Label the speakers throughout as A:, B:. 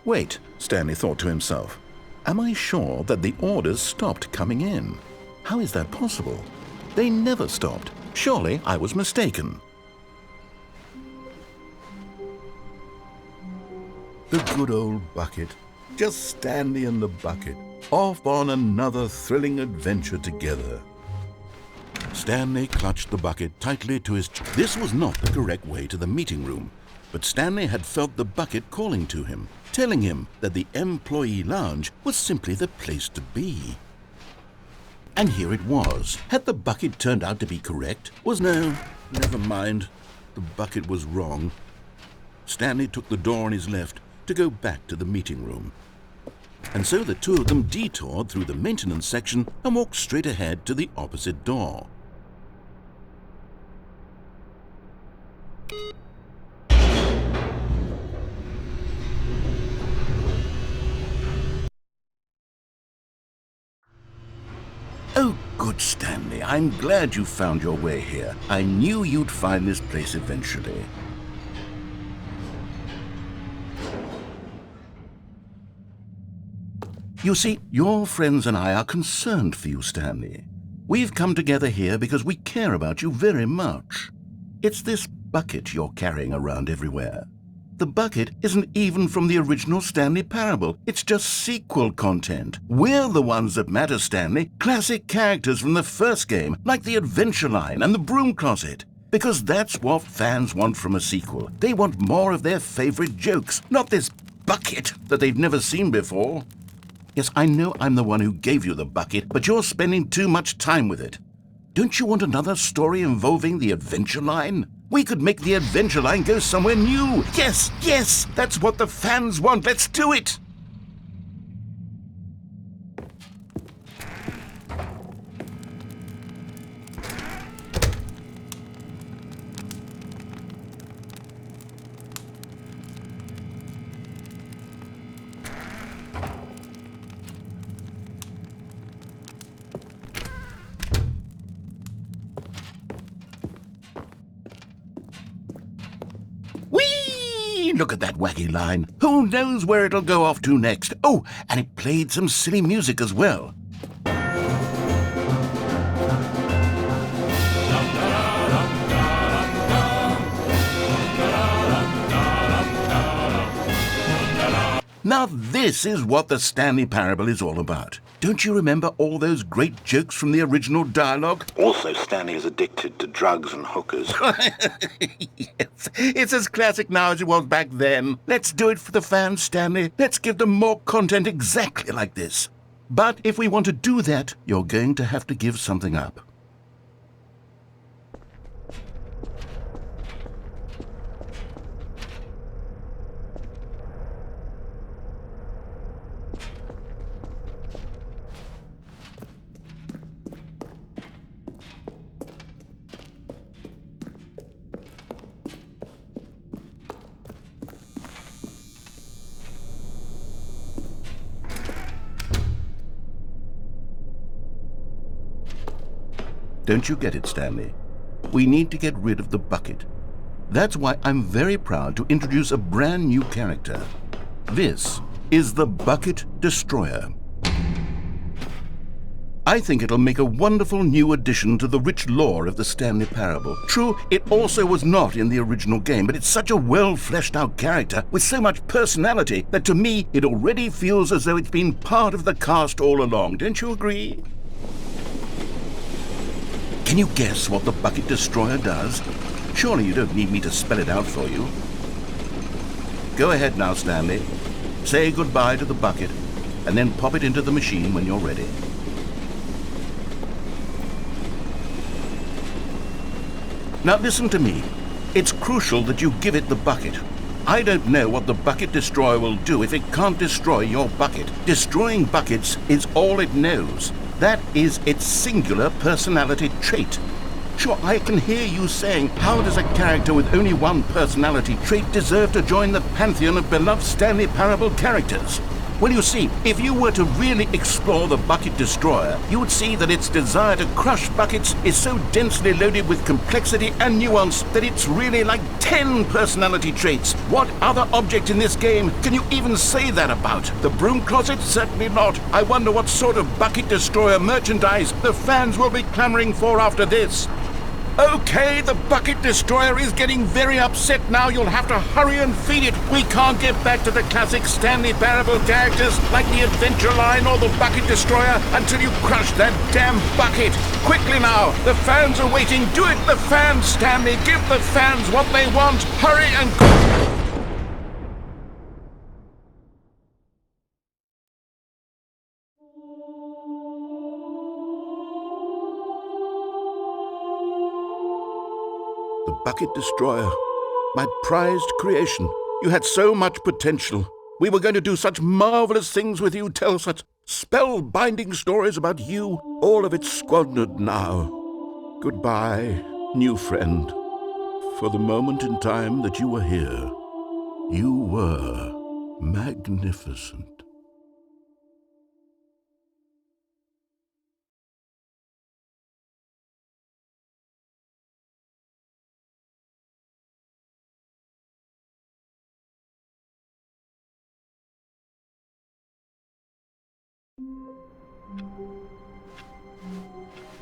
A: Wait, Stanley thought to himself. Am I sure that the orders stopped coming in? How is that possible? They never stopped. Surely I was mistaken. The good old bucket. Just Stanley and the bucket, off on another thrilling adventure together. Stanley clutched the bucket tightly to his chest. This was not the correct way to the meeting room, but Stanley had felt the bucket calling to him, telling him that the employee lounge was simply the place to be. And here it was. Had the bucket turned out to be correct? No, never mind. The bucket was wrong. Stanley took the door on his left to go back to the meeting room. And so the two of them detoured through the maintenance section and walked straight ahead to the opposite door. Oh, good Stanley, I'm glad you found your way here. I knew you'd find this place eventually. You see, your friends and I are concerned for you, Stanley. We've come together here because we care about you very much. It's this bucket you're carrying around everywhere. The bucket isn't even from the original Stanley Parable. It's just sequel content. We're the ones that matter, Stanley. Classic characters from the first game, like the Adventure Line and the Broom Closet. Because that's what fans want from a sequel. They want more of their favorite jokes, not this bucket that they've never seen before. Yes, I know I'm the one who gave you the bucket, but you're spending too much time with it. Don't you want another story involving the Adventure Line? We could make the Adventure Line go somewhere new. Yes, yes, that's what the fans want. Let's do it. Look at that wacky line. Who knows where it'll go off to next? Oh, and it played some silly music as well. Now this is what the Stanley Parable is all about. Don't you remember all those great jokes from the original dialogue? Also, Stanley is addicted to drugs and hookers. Yes, it's as classic now as it was back then. Let's do it for the fans, Stanley. Let's give them more content exactly like this. But if we want to do that, you're going to have to give something up. Don't you get it, Stanley? We need to get rid of the bucket. That's why I'm very proud to introduce a brand new character. This is the Bucket Destroyer. I think it'll make a wonderful new addition to the rich lore of the Stanley Parable. True, it also was not in the original game, but it's such a well-fleshed-out character with so much personality that to me it already feels as though it's been part of the cast all along. Don't you agree? Can you guess what the Bucket Destroyer does? Surely you don't need me to spell it out for you. Go ahead now, Stanley. Say goodbye to the bucket, and then pop it into the machine when you're ready. Now listen to me. It's crucial that you give it the bucket. I don't know what the Bucket Destroyer will do if it can't destroy your bucket. Destroying buckets is all it knows. That is its singular personality trait. Sure, I can hear you saying, how does a character with only one personality trait deserve to join the pantheon of beloved Stanley Parable characters? Well, you see, if you were to really explore the bucket destroyer, you would see that its desire to crush buckets is so densely loaded with complexity and nuance that it's really like 10 personality traits. What other object in this game can you even say that about? The broom closet? Certainly not. I wonder what sort of bucket destroyer merchandise the fans will be clamoring for after this. Okay, the bucket destroyer is getting very upset now. You'll have to hurry and feed it. We can't get back to the classic Stanley Parable characters like the Adventure Line or the bucket destroyer until you crush that damn bucket. Quickly now, the fans are waiting. Do it, the fans, Stanley. Give the fans what they want. Hurry and The bucket destroyer, my prized creation. You had so much potential. We were going to do such marvelous things with you, tell such spellbinding stories about you. All of it squandered now. Goodbye, new friend. For the moment in time that you were here, you were magnificent.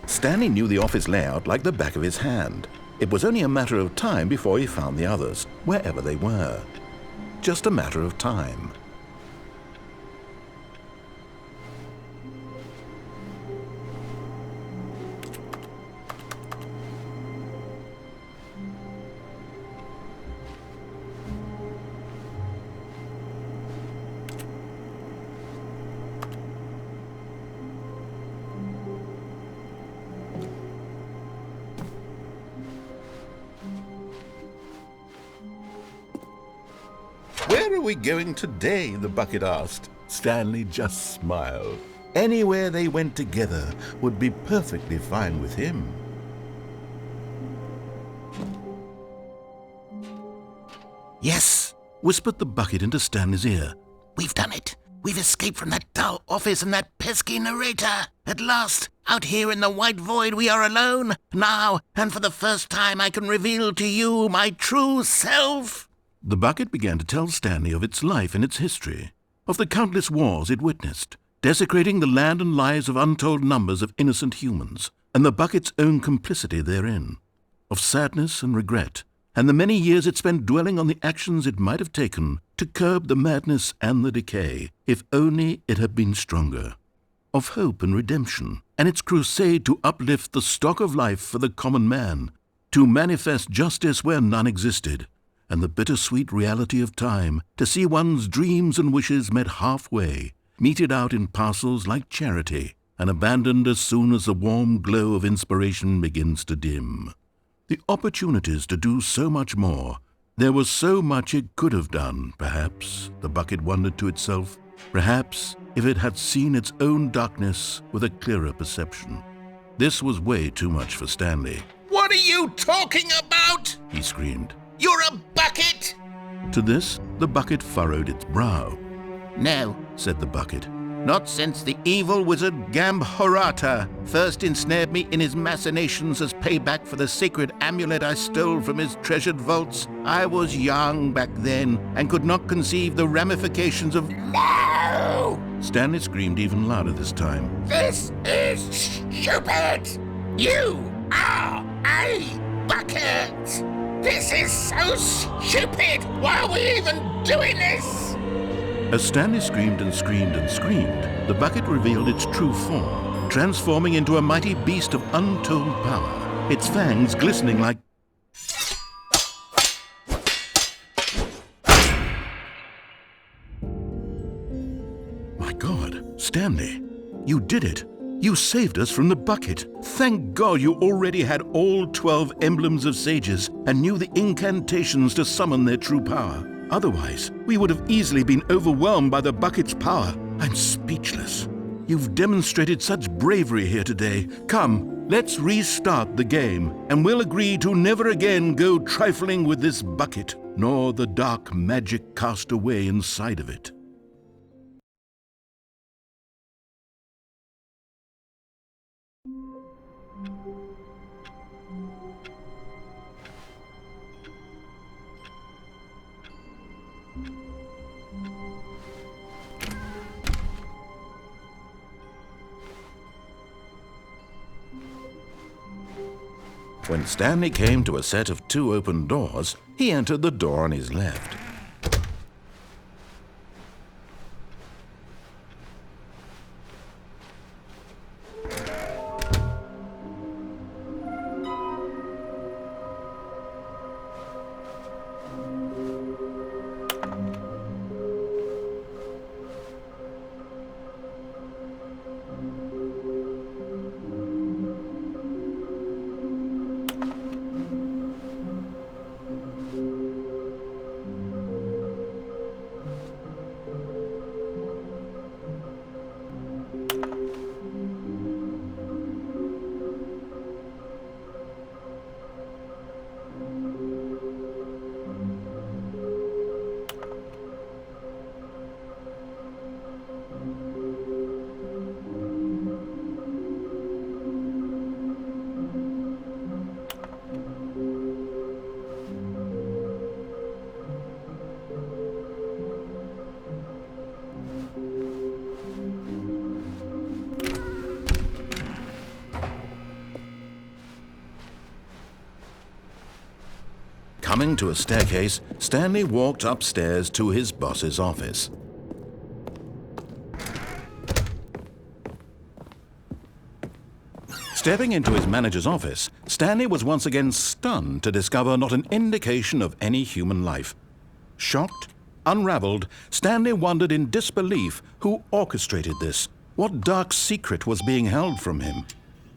A: Stanley knew the office layout like the back of his hand. It was only a matter of time before he found the others, wherever they were. Just a matter of time. Where are we going today? The bucket asked. Stanley just smiled. Anywhere they went together would be perfectly fine with him. Yes, whispered the bucket into Stanley's ear. We've done it. We've escaped from that dull office and that pesky narrator. At last, out here in the white void, we are alone. Now, and for the first time, I can reveal to you my true self. The bucket began to tell Stanley of its life and its history, of the countless wars it witnessed, desecrating the land and lives of untold numbers of innocent humans, and the bucket's own complicity therein, of sadness and regret, and the many years it spent dwelling on the actions it might have taken to curb the madness and the decay, if only it had been stronger, of hope and redemption, and its crusade to uplift the stock of life for the common man, to manifest justice where none existed, and the bittersweet reality of time, to see one's dreams and wishes met halfway, meted out in parcels like charity, and abandoned as soon as the warm glow of inspiration begins to dim. The opportunities to do so much more. There was so much it could have done, perhaps, the bucket wondered to itself, perhaps if it had seen its own darkness with a clearer perception. This was way too much for Stanley.
B: What are you talking about?
A: He screamed.
B: You're a bucket!
A: To this, the bucket furrowed its brow.
B: No,
A: said the bucket.
B: not since the evil wizard Gambhorata first ensnared me in his machinations as payback for the sacred amulet I stole from his treasured vaults. I was young back then and could not conceive the ramifications of— No!
A: Stanley screamed even louder this time.
B: This is stupid! You are a bucket! This is so stupid! Why are we even doing this?
A: As Stanley screamed and screamed and screamed, the bucket revealed its true form, transforming into a mighty beast of untold power, its fangs glistening like— My God, Stanley, you did it! You saved us from the bucket. Thank God you already had all 12 emblems of sages and knew the incantations to summon their true power. Otherwise, we would have easily been overwhelmed by the bucket's power. I'm speechless. You've demonstrated such bravery here today. Come, let's restart the game, and we'll agree to never again go trifling with this bucket, nor the dark magic cast away inside of it. When Stanley came to a set of 2 open doors, he entered the door on his left. Coming to a staircase, Stanley walked upstairs to his boss's office. Stepping into his manager's office, Stanley was once again stunned to discover not an indication of any human life. Shocked, unraveled, Stanley wondered in disbelief who orchestrated this. What dark secret was being held from him?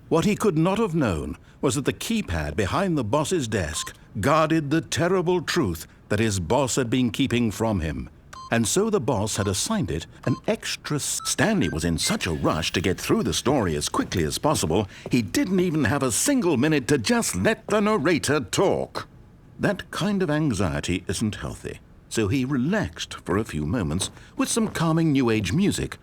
A: What he could not have known was that the keypad behind the boss's desk guarded the terrible truth that his boss had been keeping from him. And so the boss had assigned it an extra... Stanley was in such a rush to get through the story as quickly as possible, he didn't even have a single minute to just let the narrator talk. That kind of anxiety isn't healthy, so he relaxed for a few moments with some calming New Age music.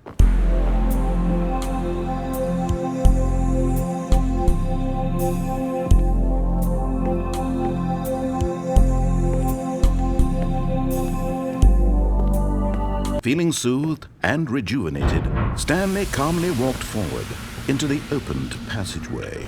A: Feeling soothed and rejuvenated, Stanley calmly walked forward into the opened passageway.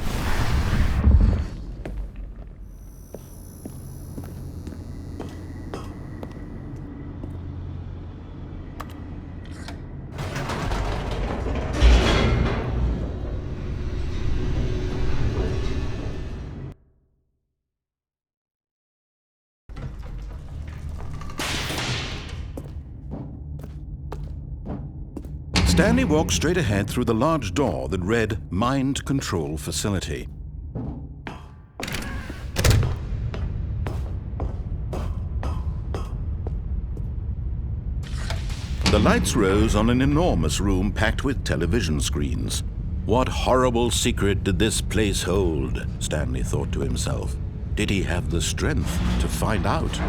A: Stanley walked straight ahead through the large door that read Mind Control Facility. The lights rose on an enormous room packed with television screens. What horrible secret did this place hold? Stanley thought to himself. Did he have the strength to find out?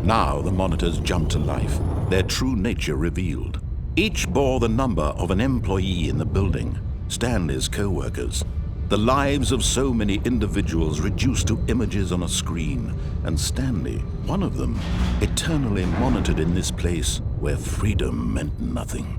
A: Now the monitors jumped to life, their true nature revealed. Each bore the number of an employee in the building, Stanley's co-workers. The lives of so many individuals reduced to images on a screen, and Stanley, one of them, eternally monitored in this place where freedom meant nothing.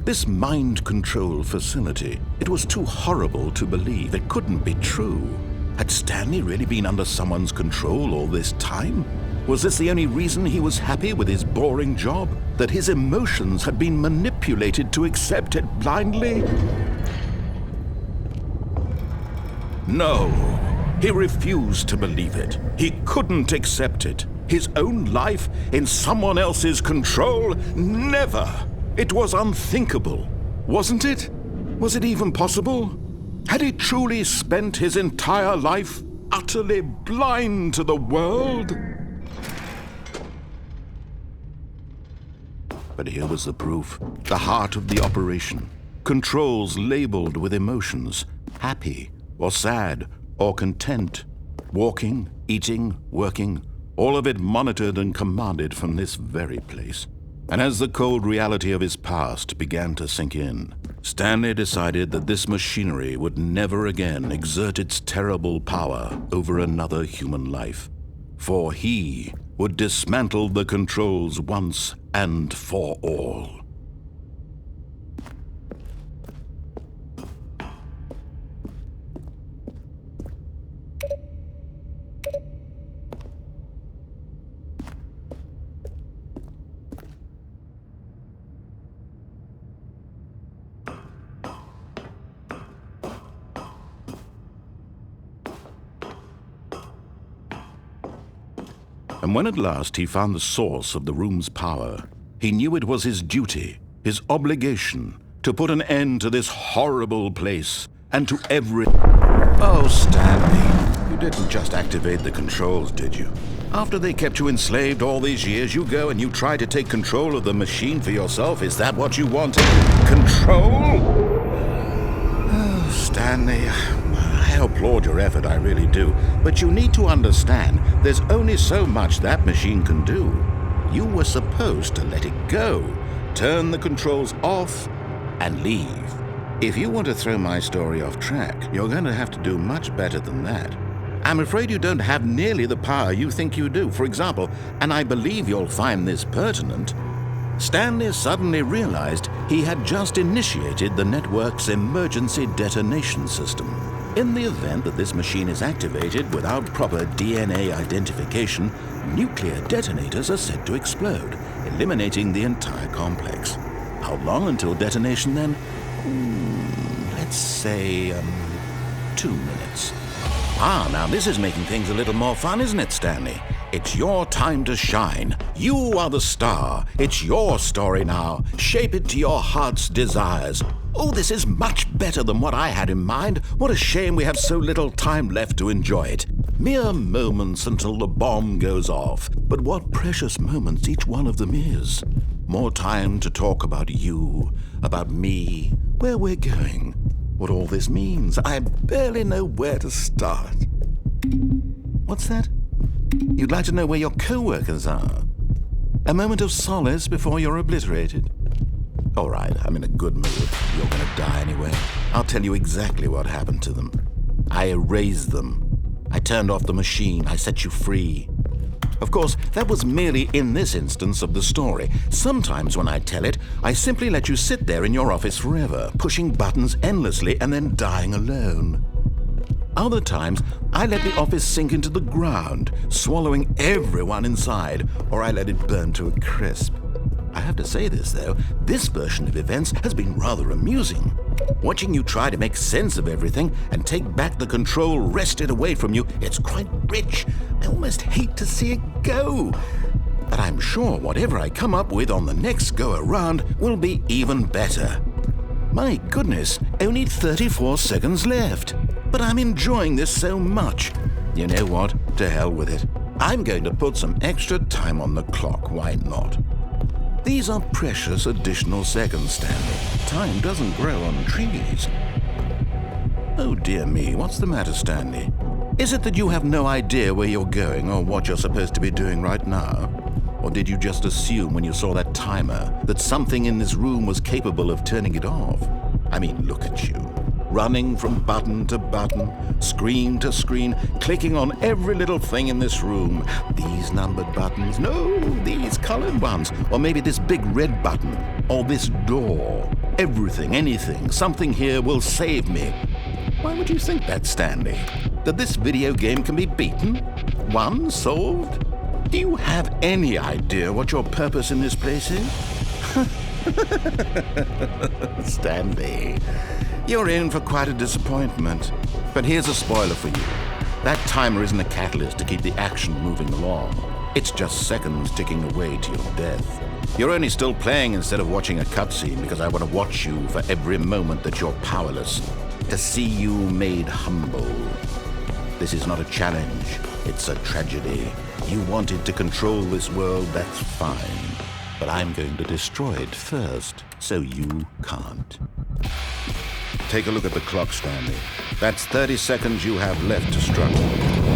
A: This mind control facility, it was too horrible to believe. It couldn't be true. Had Stanley really been under someone's control all this time? Was this the only reason he was happy with his boring job? That his emotions had been manipulated to accept it blindly? No, he refused to believe it. He couldn't accept it. His own life in someone else's control? Never! It was unthinkable, wasn't it? Was it even possible? Had he truly spent his entire life utterly blind to the world? But here was the proof, the heart of the operation. Controls labeled with emotions, happy or sad or content, walking, eating, working, all of it monitored and commanded from this very place. And as the cold reality of his past began to sink in, Stanley decided that this machinery would never again exert its terrible power over another human life. For he would dismantle the controls once and for all. And when at last he found the source of the room's power, he knew it was his duty, his obligation, to put an end to this horrible place and to every... Oh, Stanley, you didn't just activate the controls, did you? After they kept you enslaved all these years, you go and you try to take control of the machine for yourself. Is that what you wanted? Control? Oh, Stanley... I applaud your effort, I really do. But you need to understand, there's only so much that machine can do. You were supposed to let it go, turn the controls off, and leave. If you want to throw my story off track, you're going to have to do much better than that. I'm afraid you don't have nearly the power you think you do. For example, and I believe you'll find this pertinent, Stanley suddenly realized he had just initiated the network's emergency detonation system. In the event that this machine is activated without proper DNA identification, nuclear detonators are said to explode, eliminating the entire complex. How long until detonation then? Let's say, 2 minutes. Now this is making things a little more fun, isn't it, Stanley? It's your time to shine. You are the star. It's your story now. Shape it to your heart's desires. Oh, this is much better than what I had in mind. What a shame we have so little time left to enjoy it. Mere moments until the bomb goes off. But what precious moments each one of them is. More time to talk about you, about me, where we're going, what all this means. I barely know where to start. What's that? You'd like to know where your co-workers are? A moment of solace before you're obliterated? All right, I'm in a good mood. You're going to die anyway. I'll tell you exactly what happened to them. I erased them. I turned off the machine. I set you free. Of course, that was merely in this instance of the story. Sometimes when I tell it, I simply let you sit there in your office forever, pushing buttons endlessly and then dying alone. Other times, I let the office sink into the ground, swallowing everyone inside, or I let it burn to a crisp. I have to say this, though, this version of events has been rather amusing. Watching you try to make sense of everything and take back the control wrested away from you, it's quite rich. I almost hate to see it go. But I'm sure whatever I come up with on the next go-around will be even better. My goodness, only 34 seconds left. But I'm enjoying this so much. You know what? To hell with it. I'm going to put some extra time on the clock, why not? These are precious additional seconds, Stanley. Time doesn't grow on trees. Oh dear me, what's the matter, Stanley? Is it that you have no idea where you're going or what you're supposed to be doing right now? Or did you just assume when you saw that timer that something in this room was capable of turning it off? I mean, look at you. Running from button to button, screen to screen, clicking on every little thing in this room. These numbered buttons, no, these colored ones, or maybe this big red button, or this door. Everything, anything, something here will save me. Why would you think that, Stanley? That this video game can be beaten? Won? Solved? Do you have any idea what your purpose in this place is? Stanley, you're in for quite a disappointment. But here's a spoiler for you. That timer isn't a catalyst to keep the action moving along. It's just seconds ticking away to your death. You're only still playing instead of watching a cutscene because I want to watch you for every moment that you're powerless, to see you made humble. This is not a challenge, it's a tragedy. You wanted to control this world, that's fine. But I'm going to destroy it first, so you can't. Take a look at the clock, Stanley. That's 30 seconds you have left to struggle.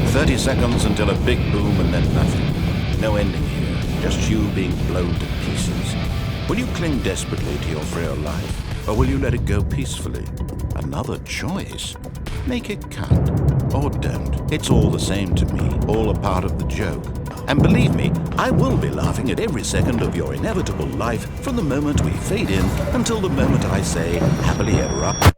A: 30 seconds until a big boom and then nothing. No ending here, just you being blown to pieces. Will you cling desperately to your frail life, or will you let it go peacefully? Another choice. Make it count, or don't. It's all the same to me, all a part of the joke. And believe me, I will be laughing at every second of your inevitable life from the moment we fade in until the moment I say, happily ever after.